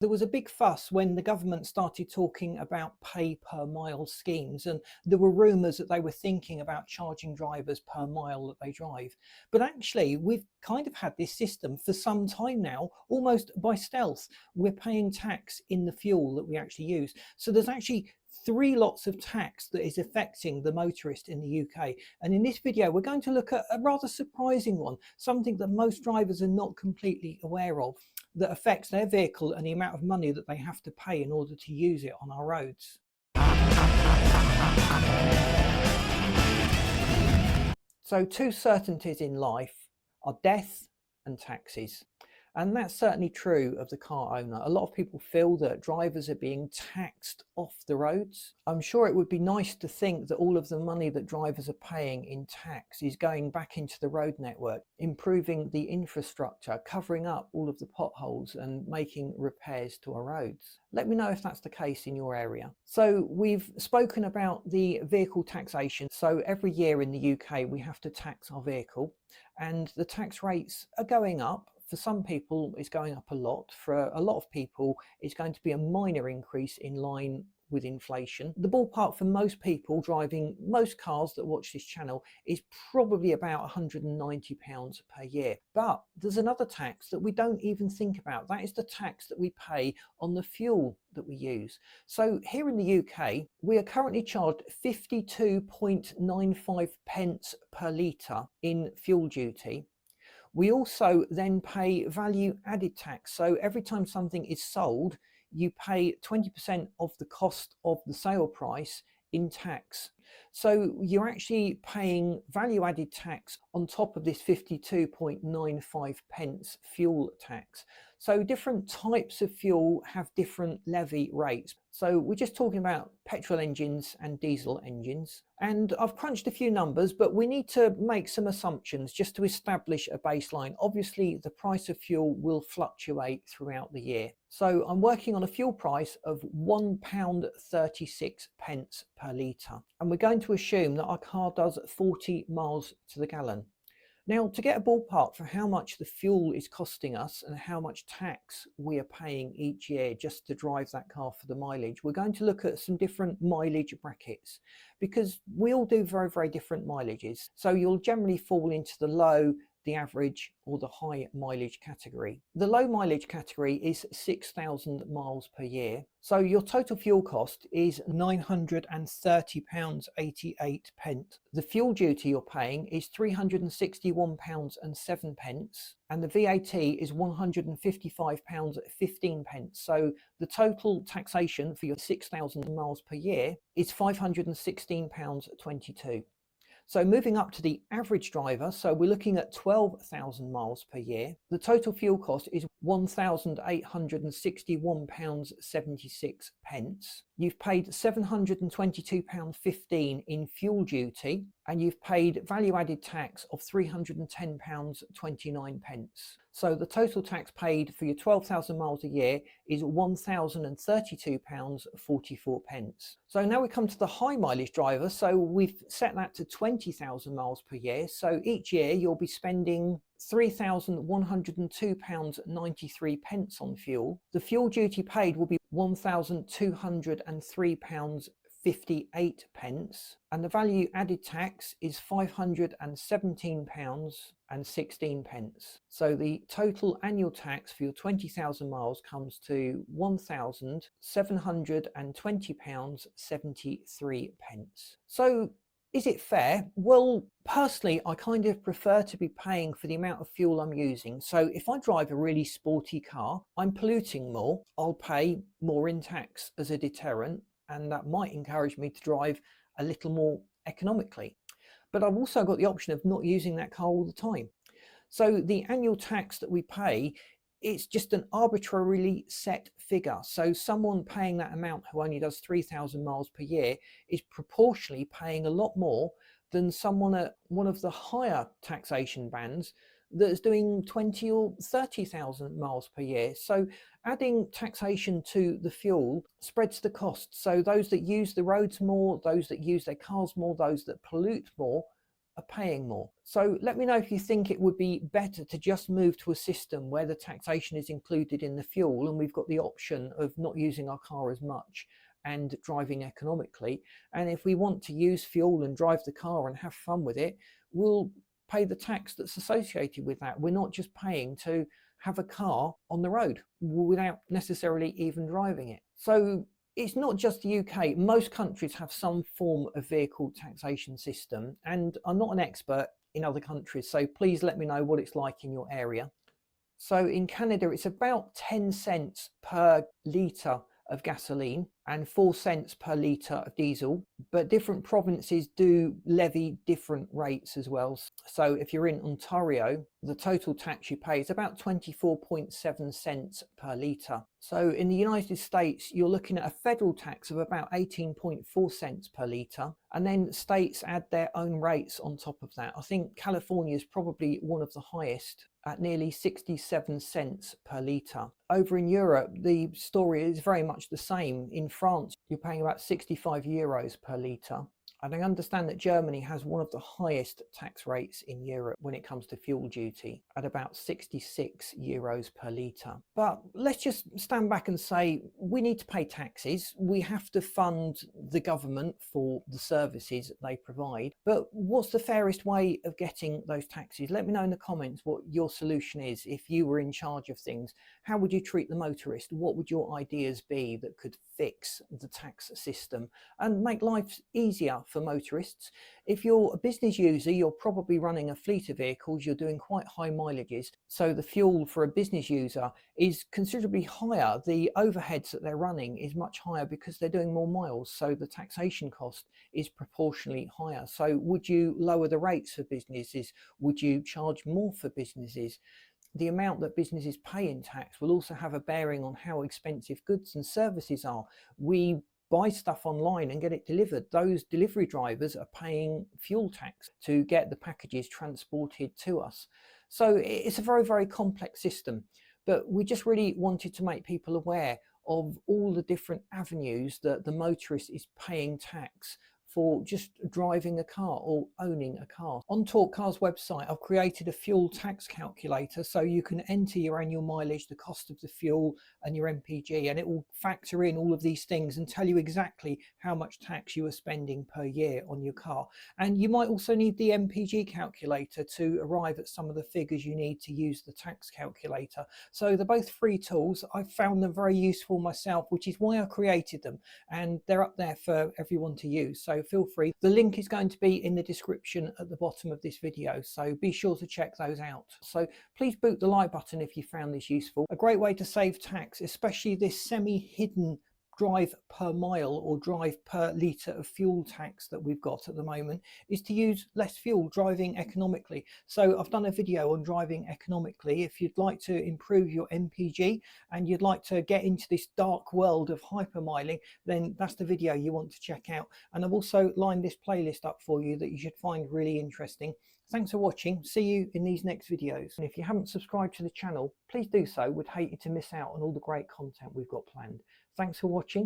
There was a big fuss when the government started talking about pay per mile schemes, and there were rumours that they were thinking about charging drivers per mile that they drive. But actually, we've kind of had this system for some time now, almost by stealth. We're paying tax in the fuel that we actually use. So there's actually three lots of tax that is affecting the motorist in the UK. And in this video, we're going to look at a rather surprising one, something that most drivers are not completely aware of, that affects their vehicle and the amount of money that they have to pay in order to use it on our roads. So two certainties in life are death and taxes. And that's certainly true of the car owner. A lot of people feel that drivers are being taxed off the roads. I'm sure it would be nice to think that all of the money that drivers are paying in tax is going back into the road network, improving the infrastructure, covering up all of the potholes and making repairs to our roads. Let me know if that's the case in your area. So we've spoken about the vehicle taxation. So every year in the UK we have to tax our vehicle, and the tax rates are going up. For some people, it's going up a lot. For a lot of people, it's going to be a minor increase in line with inflation. The ballpark for most people driving most cars that watch this channel is probably about £190 per year. But there's another tax that we don't even think about. That is the tax that we pay on the fuel that we use. So here in the UK, we are currently charged 52.95 pence per litre in fuel duty. We also then pay value added tax. So every time something is sold, you pay 20% of the cost of the sale price in tax. So you're actually paying value added tax on top of this 52.95 pence fuel tax. So different types of fuel have different levy rates. So we're just talking about petrol engines and diesel engines. And I've crunched a few numbers, but we need to make some assumptions just to establish a baseline. Obviously, the price of fuel will fluctuate throughout the year. So I'm working on a fuel price of £1.36 per litre. And we're going to assume that our car does 40 miles to the gallon. Now, to get a ballpark for how much the fuel is costing us and how much tax we are paying each year just to drive that car for the mileage, we're going to look at some different mileage brackets, because we all do very, very different mileages. So you'll generally fall into the low, the average or the high mileage category. The low mileage category is 6,000 miles per year. So your total fuel cost is £930.88. The fuel duty you're paying is £361.07, and the VAT is £155.15. So the total taxation for your 6,000 miles per year is £516.22. So moving up to the average driver, so we're looking at 12,000 miles per year. The total fuel cost is £1,861.76. You've paid £722.15 in fuel duty, and you've paid value added tax of £310.29. So the total tax paid for your 12,000 miles a year is £1,032.44. So now we come to the high mileage driver. So we've set that to 20,000 miles per year. So each year you'll be spending £3,102.93 on fuel. The fuel duty paid will be £1,203.58, and the value added tax is £517.16. So the total annual tax for your 20,000 miles comes to £1,720.73. So is it fair? Well, personally, I kind of prefer to be paying for the amount of fuel I'm using. So if I drive a really sporty car, I'm polluting more, I'll pay more in tax as a deterrent, and that might encourage me to drive a little more economically. But I've also got the option of not using that car all the time. So the annual tax that we pay, it's just an arbitrarily set figure. So someone paying that amount who only does 3,000 miles per year is proportionally paying a lot more than someone at one of the higher taxation bands that's doing 20 or 30,000 miles per year. So adding taxation to the fuel spreads the cost. So those that use the roads more, those that use their cars more, those that pollute more are paying more. So let me know if you think it would be better to just move to a system where the taxation is included in the fuel and we've got the option of not using our car as much and driving economically. And if we want to use fuel and drive the car and have fun with it, we'll pay the tax that's associated with that. We're not just paying to have a car on the road without necessarily even driving it. So it's not just the UK. Most countries have some form of vehicle taxation system, and I'm not an expert in other countries, so please let me know what it's like in your area. So in Canada, it's about 10 cents per litre of gasoline and 4 cents per litre of diesel, but different provinces do levy different rates as well. So if you're in Ontario, the total tax you pay is about 24.7 cents per litre. So in the United States, you're looking at a federal tax of about 18.4 cents per litre, and then states add their own rates on top of that. I think California is probably one of the highest at nearly 67 cents per litre. Over in Europe, the story is very much the same. In France, you're paying about 65 euros per litre. And I understand that Germany has one of the highest tax rates in Europe when it comes to fuel duty, at about 66 euros per litre. But let's just stand back and say we need to pay taxes. We have to fund the government for the services they provide. But what's the fairest way of getting those taxes? Let me know in the comments what your solution is. If you were in charge of things, how would you treat the motorist? What would your ideas be that could fix the tax system and make life easier for motorists? If you're a business user, you're probably running a fleet of vehicles, you're doing quite high mileages, so the fuel for a business user is considerably higher. The overheads that they're running is much higher because they're doing more miles, so the taxation cost is proportionally higher. So would you lower the rates for businesses? Would you charge more for businesses? The amount that businesses pay in tax will also have a bearing on how expensive goods and services are. We buy stuff online and get it delivered. Those delivery drivers are paying fuel tax to get the packages transported to us. So it's a very, very complex system, but we just really wanted to make people aware of all the different avenues that the motorist is paying tax for just driving a car or owning a car. On TorqueCars website, I've created a fuel tax calculator so you can enter your annual mileage, the cost of the fuel and your MPG, and it will factor in all of these things and tell you exactly how much tax you are spending per year on your car. And you might also need the MPG calculator to arrive at some of the figures you need to use the tax calculator. So they're both free tools. I've found them very useful myself, which is why I created them, and they're up there for everyone to use. So feel free. The link is going to be in the description at the bottom of this video, so be sure to check those out. So please boot the like button if you found this useful. A great way to save tax, especially this semi-hidden drive per mile or drive per litre of fuel tax that we've got at the moment, is to use less fuel, driving economically. So I've done a video on driving economically. If you'd like to improve your MPG and you'd like to get into this dark world of hypermiling, then that's the video you want to check out. And I've also lined this playlist up for you that you should find really interesting. Thanks for watching. See you in these next videos. And if you haven't subscribed to the channel, please do so. We'd hate you to miss out on all the great content we've got planned. Thanks for watching.